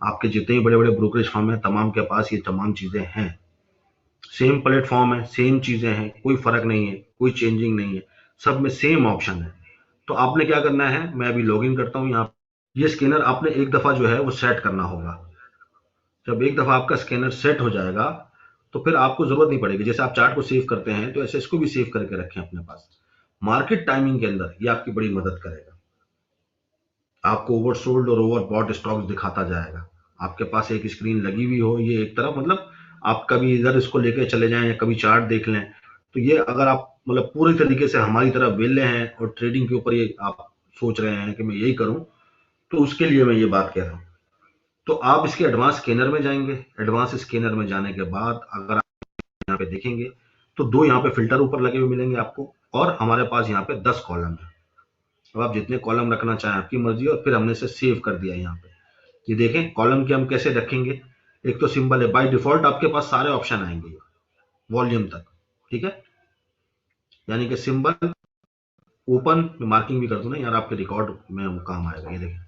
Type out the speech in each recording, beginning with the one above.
आपके जितने भी बड़े बड़े ब्रोकरेज फर्म है तमाम के पास ये तमाम चीजें हैं। सेम प्लेटफॉर्म है, सेम चीजें हैं, कोई फर्क नहीं है, कोई चेंजिंग नहीं है, सब में सेम ऑप्शन है। तो आपने क्या करना है, मैं अभी लॉग इन करता हूँ यहाँ। ये स्कैनर आपने एक दफा जो है वो सेट करना होगा। जब एक दफा आपका स्कैनर सेट हो जाएगा तो फिर आपको जरूरत नहीं पड़ेगी, जैसे आप चार्ट को सेव करते हैं तो ऐसे इसको भी सेव करके रखें अपने पास। मार्केट टाइमिंग के अंदर ये आपकी बड़ी मदद करेगा। आपको ओवरसोल्ड और ओवरबॉट स्टॉक्स दिखाता जाएगा। आपके पास एक स्क्रीन लगी हुई हो ये एक तरफ, मतलब आप कभी इधर इसको लेके चले जाएं या कभी चार्ट देख लें, तो ये अगर आप मतलब पूरी तरीके से हमारी तरफ वेले हैं और ट्रेडिंग के ऊपर ये आप सोच रहे हैं कि मैं यही करूं, तो उसके लिए मैं ये बात कह रहा हूं। तो आप इसके एडवांस स्कैनर में जाएंगे। एडवांस स्कैनर में जाने के बाद अगर आप यहाँ पे देखेंगे तो दो यहाँ पे फिल्टर ऊपर लगे हुए मिलेंगे आपको, और हमारे पास यहाँ पे 10 कॉलम है। अब आप जितने कॉलम रखना चाहें आपकी मर्जी, और फिर हमने इसे सेव कर दिया यहाँ पे। ये देखें कॉलम के हम कैसे रखेंगे। एक तो सिंबल है, बाय डिफॉल्ट आपके पास सारे ऑप्शन आएंगे वॉल्यूम तक, ठीक है। यानी कि सिंबल ओपन में मार्किंग भी कर दूं ना यार, आपके रिकॉर्ड में वो काम आएगा। ये देखें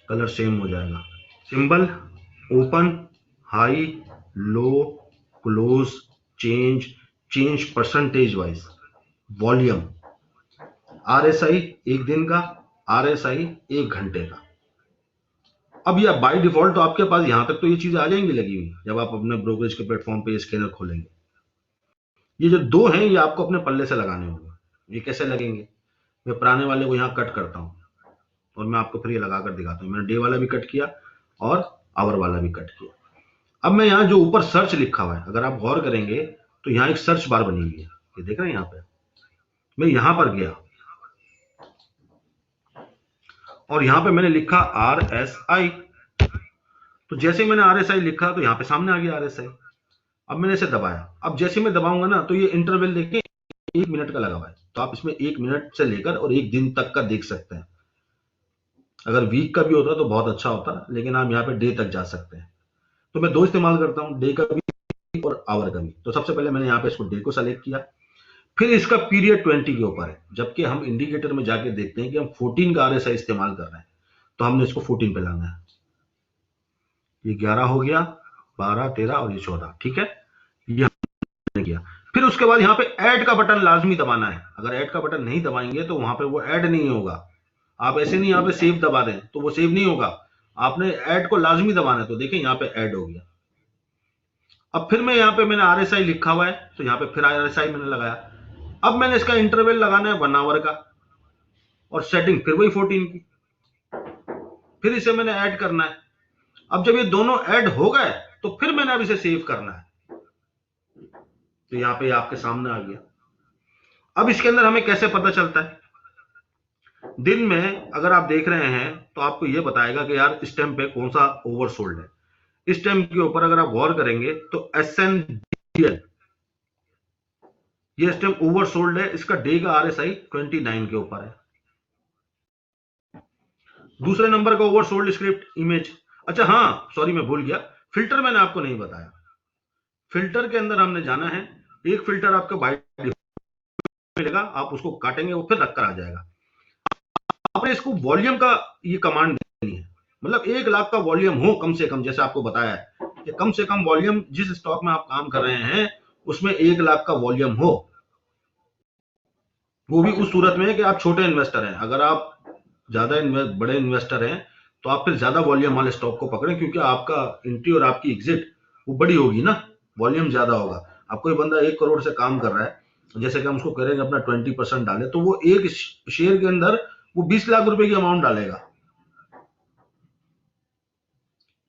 कलर सेम हो जाएगा। Symbol open, high, low, close, change, change percentage wise, volume, RSI एक दिन का, आरएसआई एक घंटे का। अब यह बाय डिफॉल्ट तो आपके पास यहां तक तो ये चीजें आ जाएंगी लगी हुई जब आप अपने ब्रोकरेज के प्लेटफॉर्म पे स्कैनर खोलेंगे। ये जो दो हैं ये आपको अपने पल्ले से लगाने होंगे। ये कैसे लगेंगे, मैं पुराने वाले को यहाँ कट करता हूँ और मैं आपको फिर ये लगाकर दिखाता हूँ। मैंने डे वाला भी कट किया और आवर वाला भी कट किया। अब मैं यहाँ जो ऊपर सर्च लिखा हुआ है, अगर आप गौर करेंगे तो यहाँ एक सर्च बार बनी हुई है, ये देख रहे हैं यहाँ पे। मैं यहाँ पर गया और यहाँ पे मैंने लिखा RSI। तो जैसे मैंने RSI लिखा तो यहाँ पे सामने आ गया RSI। अब मैंने इसे दबाया, अब जैसे मैं दबाऊंगा ना तो ये इंटरवल देखें 1 मिनट का लगा हुआ है, तो आप इसमें 1 मिनट से लेकर और 1 दिन तक का देख सकते हैं। अगर वीक का भी होता तो बहुत अच्छा होता, लेकिन आप यहाँ पे डे तक जा सकते हैं। तो मैं दो इस्तेमाल करता हूँ, डे का भी और आवर का भी। तो सबसे पहले मैंने यहाँ पे इसको डे को सेलेक्ट किया, फिर इसका पीरियड 20 के ऊपर है, जबकि हम इंडिकेटर में जाके देखते हैं कि हम 14 का RSI इस्तेमाल कर रहे हैं, तो हमने इसको 14 पे लाना है। ये 11 हो गया, 12, 13 और ये 14, ठीक है। ये हमने किया। फिर उसके बाद यहाँ पे ऐड का बटन लाजमी दबाना है। अगर ऐड का बटन नहीं दबाएंगे तो वहां पे वो ऐड नहीं होगा। आप ऐसे नहीं यहाँ पे सेव दबा दें तो वो सेव नहीं होगा, आपने ऐड को लाजमी दबाना है। तो देखें यहाँ पे ऐड हो गया। अब फिर मैं यहाँ पे मैंने RSI लिखा हुआ है तो यहाँ पे फिर RSI मैंने लगाया। अब मैंने इसका इंटरवल लगाना है 1 आवर का, और सेटिंग फिर वही 14 की। फिर इसे मैंने ऐड करना है। अब जब ये दोनों ऐड हो गए तो फिर मैंने अब इसे सेव करना है। तो यहाँ पे आपके सामने आ गया। अब इसके अंदर हमें कैसे पता चलता है, दिन में अगर आप देख रहे हैं तो आपको यह बताएगा कि यार इस टाइम पे कौन सा ओवरसोल्ड है। इस टाइम के ऊपर अगर आप गौर करेंगे तो SNDL ये इस टाइम ओवरसोल्ड है। इसका डे का RSI 29 के ऊपर है। दूसरे नंबर का ओवरसोल्ड स्क्रिप्ट इमेज। अच्छा हाँ सॉरी मैं भूल गया, फिल्टर मैंने आपको नहीं बताया। फिल्टर के अंदर हमने जाना है, एक फिल्टर आपका बाय मिलेगा, आप उसको काटेंगे वो फिर रखकर आ जाएगा। आपने इसको वॉल्यूम का ये कमांड देनी है, मतलब 1 लाख का वॉल्यूम हो कम से कम, जैसे आपको बताया है कि कम से कम वॉल्यूम जिस स्टॉक में आप काम कर रहे हैं उसमें 1 लाख का वॉल्यूम हो। वो भी उस सूरत में है कि आप छोटे इन्वेस्टर हैं। अगर आप ज्यादा बड़े इन्वेस्टर हैं तो आप फिर ज्यादा वॉल्यूम वाले स्टॉक को पकड़ें, क्योंकि आपका एंट्री और आपकी एग्जिट वो बड़ी होगी ना, वॉल्यूम ज्यादा होगा। अब कोई बंदा 1 करोड़ से काम कर रहा है, जैसे कि हम उसको करेंगे अपना 20% डाले, तो वो एक शेयर के अंदर वो 20 लाख रुपए की अमाउंट डालेगा।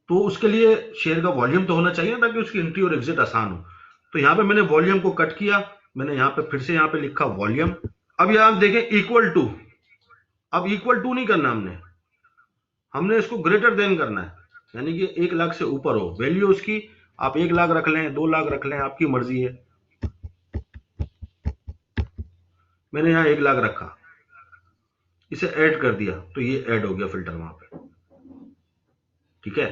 तो उसके लिए शेयर का वॉल्यूम तो होना चाहिए ताकि उसकी एंट्री और एग्जिट आसान हो। तो यहाँ पे मैंने वॉल्यूम को कट किया, मैंने यहाँ पे फिर से यहाँ पे लिखा वॉल्यूम। अब यहाँ देखें इक्वल टू, अब इक्वल टू नहीं करना हमने, हमने इसको ग्रेटर देन करना है, यानी कि 1 लाख से ऊपर हो वैल्यू उसकी। आप 1 लाख रख लें, 2 लाख रख लें, आपकी मर्जी है। मैंने यहाँ 1 लाख रखा, इसे ऐड कर दिया तो ये ऐड हो गया फिल्टर वहां पे, ठीक है,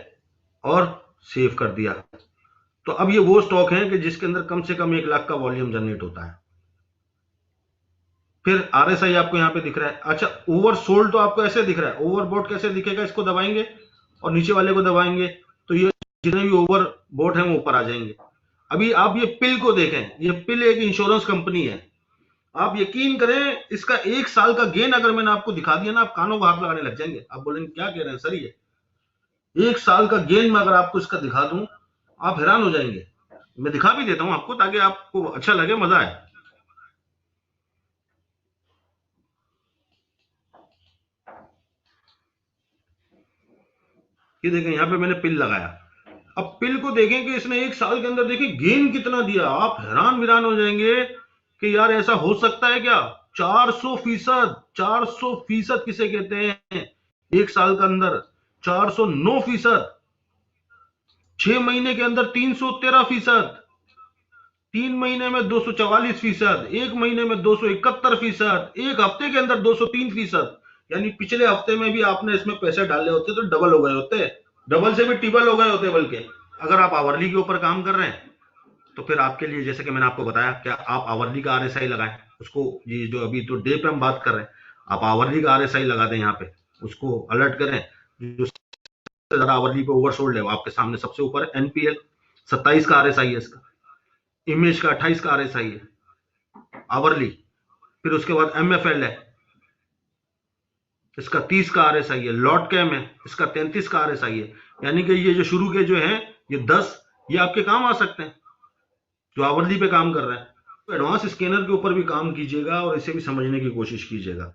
और सेव कर दिया। तो अब ये वो स्टॉक है कि जिसके अंदर कम से कम 1 लाख का वॉल्यूम जनरेट होता है। फिर RSI आपको यहाँ पे दिख रहा है। अच्छा ओवरसोल्ड तो आपको ऐसे दिख रहा है, ओवरबॉट कैसे दिखेगा, इसको दबाएंगे और नीचे वाले को दबाएंगे तो ये जितने भी ओवर बोट हैं वो ऊपर आ जाएंगे। अभी आप ये पिल को देखें, ये पिल एक इंश्योरेंस कंपनी है। आप यकीन करें, इसका 1 साल का गेन अगर मैंने आपको दिखा दिया ना, आप कानों को हाथ लगाने लग जाएंगे। आप बोलेंगे क्या कह रहे हैं सर, ये 1 साल का गेन मैं अगर आपको इसका दिखा दूं, आप हैरान हो जाएंगे। मैं दिखा भी देता हूं आपको ताकि आपको अच्छा लगे, मजा आए। ये देखें, यहाँ पे मैंने पिल लगाया। अब पिल को देखें कि इसने 1 साल के अंदर देखिए गेन कितना दिया। आप हैरान विरान हो जाएंगे कि यार ऐसा हो सकता है क्या। 400%, 400% किसे कहते हैं 1 साल के अंदर, 409%। 6 महीने के अंदर 313%, 3 महीने में 244%, 1 महीने में 271%, एक हफ्ते के अंदर 203%। यानी पिछले हफ्ते में भी आपने इसमें पैसे डाले होते तो डबल हो गए होते, डबल से भी ट्रिपल हो गए होते। बल्कि अगर आप आवरली के ऊपर काम कर रहे हैं तो फिर आपके लिए, जैसे कि मैंने आपको बताया, क्या आप आवरली का आरएसआई लगाएं उसको। ये जो अभी तो डे पे हम बात कर रहे हैं, आप आवरली का आरएसआई लगा दें यहाँ पे, उसको अलर्ट करें। जो सबसे ज्यादा आवरली पे ओवरसोल्ड है वो आपके सामने सबसे ऊपर है। एनपीएल 27 का आरएसआई है इसका, इमेज का 28 का आरएसआई है आवरली। फिर उसके बाद एमएफएल है, इसका 30 का आरएसआई है। लॉट कैम है, इसका 33 का आरएसआई है। यानी कि ये जो शुरू के जो है ये 10, ये आपके काम आ सकते हैं जो आवरली पे काम कर रहे हैं। तो एडवांस स्कैनर के ऊपर भी काम कीजिएगा और इसे भी समझने की कोशिश कीजिएगा।